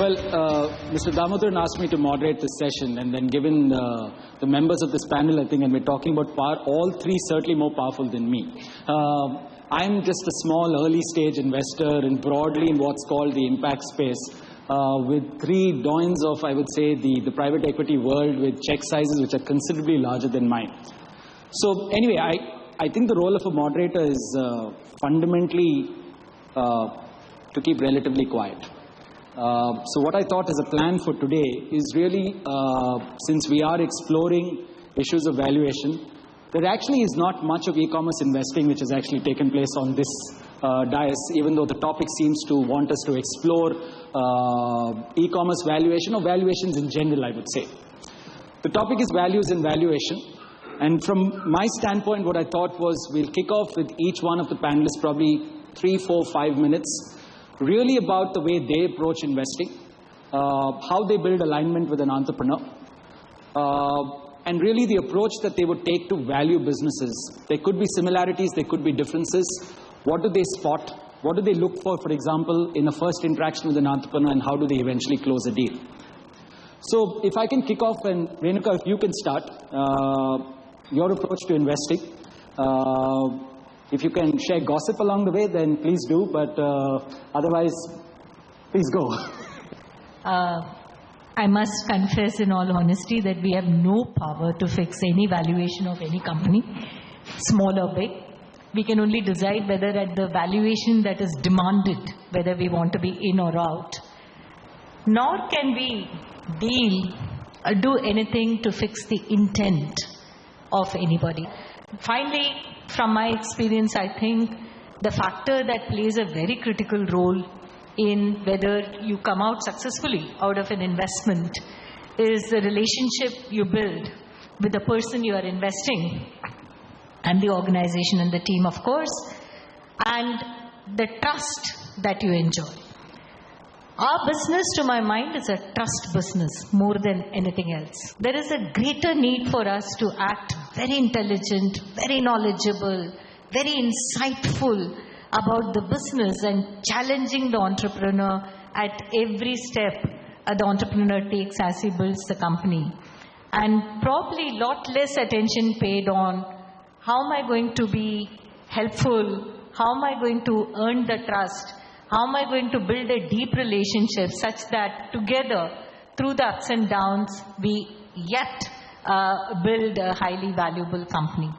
Well, Mr. Damodaran asked me to moderate this session, and then given the members of this panel, I think, and we're talking about all three certainly more powerful than me. I'm just a small early-stage investor and broadly in what's called the impact space, with three doyens of, I would say, the private equity world with check sizes which are considerably larger than mine. So anyway, I think the role of a moderator is fundamentally to keep relatively quiet. So what I thought as a plan for today is really, since we are exploring issues of valuation, there actually is not much of e-commerce investing which has actually taken place on this dais, even though the topic seems to want us to explore e-commerce valuation or valuations in general, I would say. The topic is values and valuation. And from my standpoint, what I thought was we'll kick off with each one of the panelists probably 3, 4, 5 minutes, really about the way they approach investing, how they build alignment with an entrepreneur, and really the approach that they would take to value businesses. There could be similarities, there could be differences. What do they spot? What do they look for example, in a first interaction with an entrepreneur, and how do they eventually close a deal? So if I can kick off, and Renuka, if you can start, your approach to investing. If you can share gossip along the way, then please do, but otherwise, please go. I must confess in all honesty that we have no power to fix any valuation of any company, small or big. We can only decide whether at the valuation that is demanded, whether we want to be in or out. Nor can we do anything to fix the intent of anybody. Finally, from my experience, I think the factor that plays a very critical role in whether you come out successfully out of an investment is the relationship you build with the person you are investing and the organization and the team, of course, and the trust that you enjoy. Our business, to my mind, is a trust business more than anything else. There is a greater need for us to act very intelligent, very knowledgeable, very insightful about the business and challenging the entrepreneur at every step the entrepreneur takes as he builds the company. And probably a lot less attention paid on how am I going to be helpful, how am I going to earn the trust, how am I going to build a deep relationship such that together, through the ups and downs, we yet build a highly valuable company.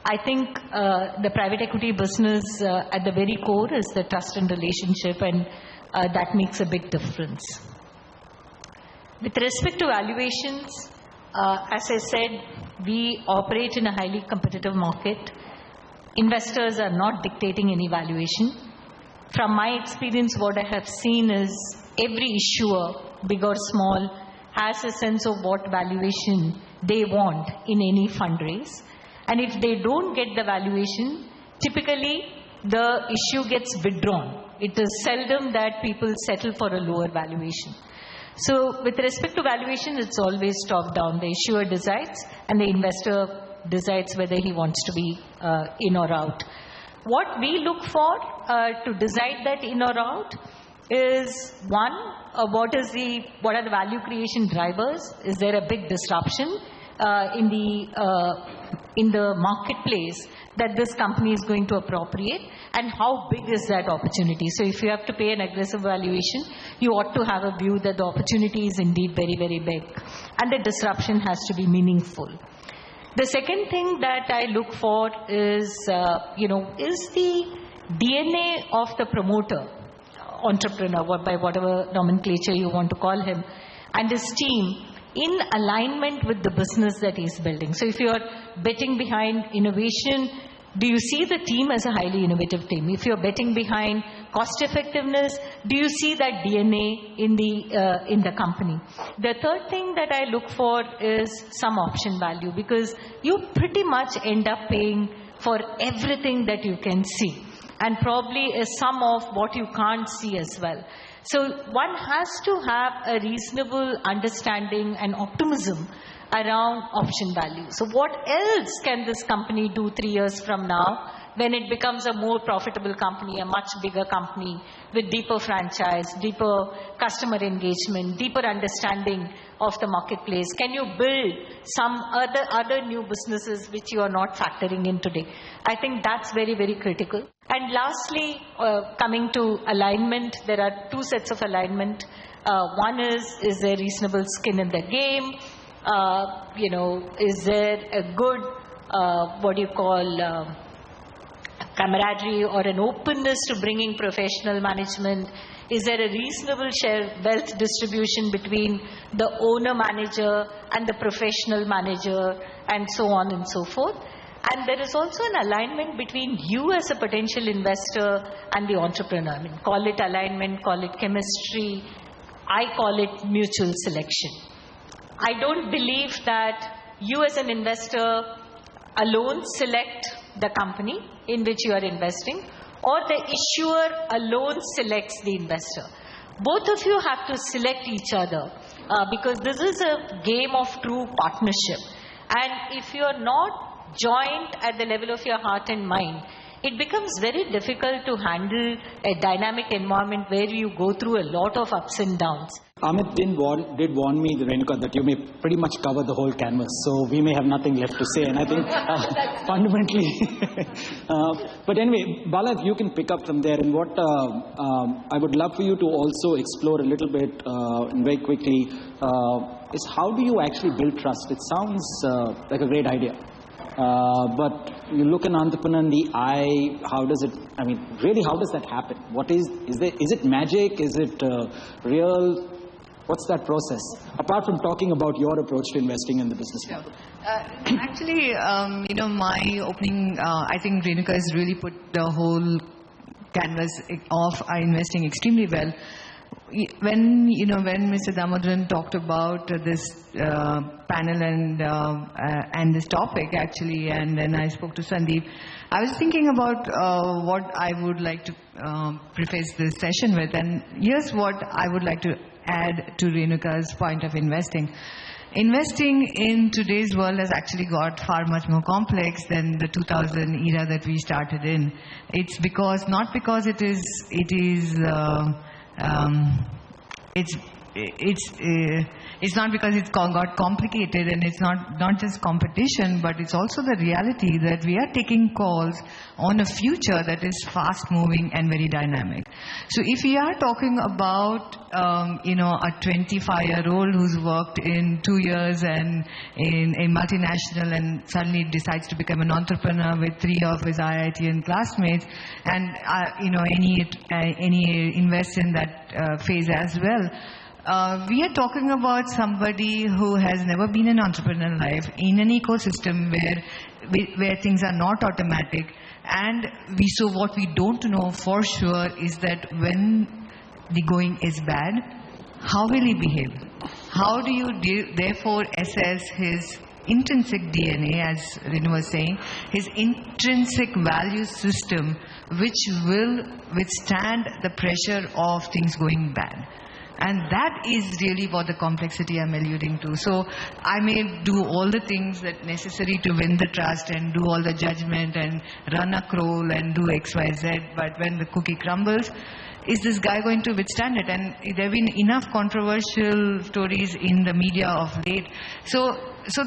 I think the private equity business at the very core is the trust and relationship, and that makes a big difference. With respect to valuations, as I said, we operate in a highly competitive market. Investors are not dictating any valuation. From my experience, what I have seen is every issuer, big or small, has a sense of what valuation they want in any fundraise. And if they don't get the valuation, typically the issue gets withdrawn. It is seldom that people settle for a lower valuation. So with respect to valuation, it's always top down. The issuer decides and the investor decides whether he wants to be in or out. What we look for to decide that in or out is, one, what are the value creation drivers? Is there a big disruption in the marketplace that this company is going to appropriate, and how big is that opportunity? So if you have to pay an aggressive valuation, you ought to have a view that the opportunity is indeed very, very big, and the disruption has to be meaningful. The second thing that I look for is, is the DNA of the promoter, entrepreneur, by whatever nomenclature you want to call him, and his team in alignment with the business that he's building. So if you're betting behind innovation, do you see the team as a highly innovative team? If you're betting behind cost effectiveness, do you see that DNA in the company? The third thing that I look for is some option value, because you pretty much end up paying for everything that you can see, and probably a sum of what you can't see as well. So one has to have a reasonable understanding and optimism around option value. So what else can this company do 3 years from now when it becomes a more profitable company, a much bigger company with deeper franchise, deeper customer engagement, deeper understanding of the marketplace? Can you build some other new businesses which you are not factoring in today? I think that's very, very critical. And lastly, coming to alignment, there are two sets of alignment. One is there reasonable skin in the game? Is there a good, camaraderie or an openness to bringing professional management? Is there a reasonable share wealth distribution between the owner-manager and the professional manager, and so on and so forth? And there is also an alignment between you as a potential investor and the entrepreneur. I mean, call it alignment, call it chemistry. I call it mutual selection. I don't believe that you as an investor alone select the company in which you are investing, or the issuer alone selects the investor. Both of you have to select each other because this is a game of true partnership. And if you are not joined at the level of your heart and mind, it becomes very difficult to handle a dynamic environment where you go through a lot of ups and downs. Amit did warn me, Renuka, that you may pretty much cover the whole canvas, so we may have nothing left to say. And I think fundamentally, but anyway, Bala, if you can pick up from there, and what I would love for you to also explore a little bit and very quickly is how do you actually build trust? It sounds like a great idea. But you look an entrepreneur in the eye, how does it, really how does that happen? Is it magic? Is it real? What's that process? Apart from talking about your approach to investing in the business model. Actually, my opening, I think Renuka has really put the whole canvas of our investing extremely well. When Mr. Damodaran talked about this panel and this topic actually, and then I spoke to Sandeep, I was thinking about what I would like to preface this session with, and here's what I would like to add to Renuka's point of investing. Investing in today's world has actually got far much more complex than the 2000 era that we started in. It's not because it's not because it's got complicated, and it's not just competition, but it's also the reality that we are taking calls on a future that is fast moving and very dynamic. So if we are talking about a 25-year-old who's worked in 2 years and in a multinational and suddenly decides to become an entrepreneur with 3 of his IITian classmates, and any invest in that phase as well. We are talking about somebody who has never been an entrepreneur in life, in an ecosystem where things are not automatic. And so what we don't know for sure is that when the going is bad, how will he behave? How do you therefore assess his intrinsic DNA, as Renu was saying, his intrinsic value system, which will withstand the pressure of things going bad? And that is really what the complexity I'm alluding to. So I may do all the things that necessary to win the trust and do all the judgment and run a crawl and do X, Y, Z. But when the cookie crumbles, is this guy going to withstand it? And there have been enough controversial stories in the media of late. So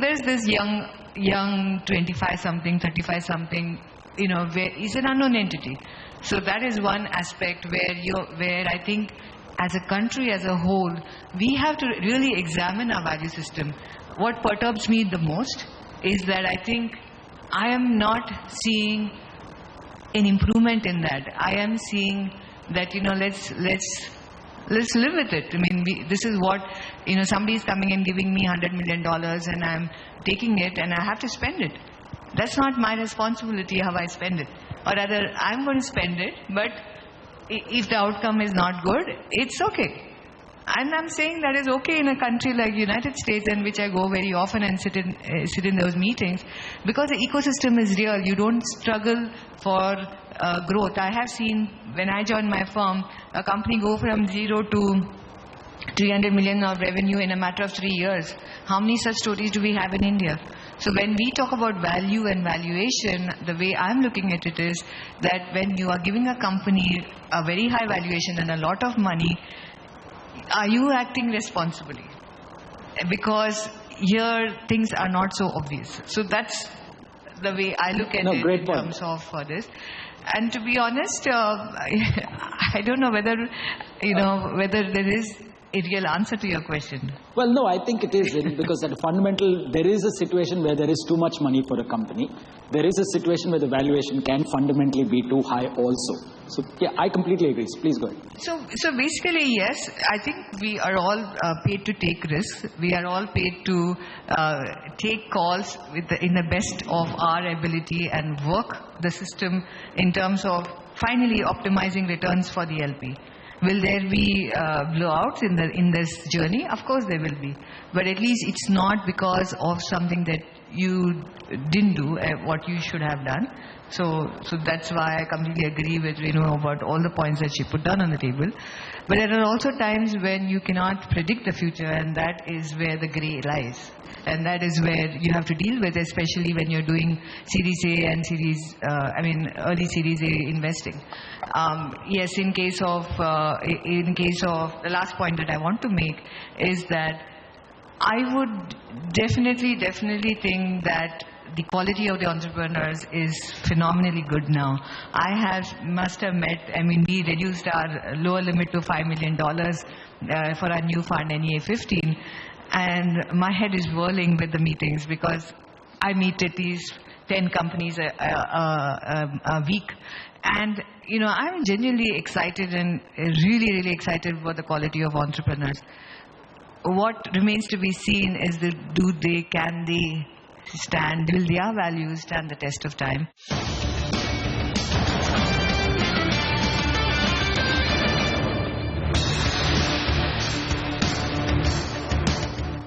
there's this young 25-something, 35-something, where he's an unknown entity. So that is one aspect where I think, as a country as a whole, we have to really examine our value system. What perturbs me the most is that I think I am not seeing an improvement in that. I am seeing that, let's live with it. This is what, somebody is coming and giving me $100 million and I'm taking it and I have to spend it. That's not my responsibility how I spend it. Or rather, I'm going to spend it, but if the outcome is not good, it's okay. And I'm saying that is okay in a country like United States, in which I go very often and sit in those meetings, because the ecosystem is real. You don't struggle for growth. I have seen, when I joined my firm, a company go from 0 to 300 million of revenue in a matter of 3 years. How many such stories do we have in India? So when we talk about value and valuation, the way I'm looking at it is that when you are giving a company a very high valuation and a lot of money, are you acting responsibly? Because here things are not so obvious. So that's the way I look at it great in point. terms of this. And to be honest, I don't know whether there is a real answer to your question. Well, no, I think it is, because at a fundamental, there is a situation where there is too much money for a company. There is a situation where the valuation can fundamentally be too high also. So, yeah, I completely agree. Please go ahead. So basically, yes, I think we are all paid to take risks. We are all paid to take calls in the best of our ability and work the system in terms of finally optimizing returns for the LP. Will there be blowouts in this journey? Of course there will be. But at least it's not because of something that you didn't do what you should have done. So that's why I completely agree with Renu about all the points that she put down on the table. But there are also times when you cannot predict the future, and that is where the grey lies. And that is where you have to deal with, especially when you're doing Series A and early Series A investing. Yes, in case of the last point that I want to make is that I would definitely think that the quality of the entrepreneurs is phenomenally good now. We reduced our lower limit to $5 million for our new fund, NEA15. And my head is whirling with the meetings because I meet at least 10 companies a week. And, I'm genuinely excited and really excited about the quality of entrepreneurs. What remains to be seen is will their values stand the test of time?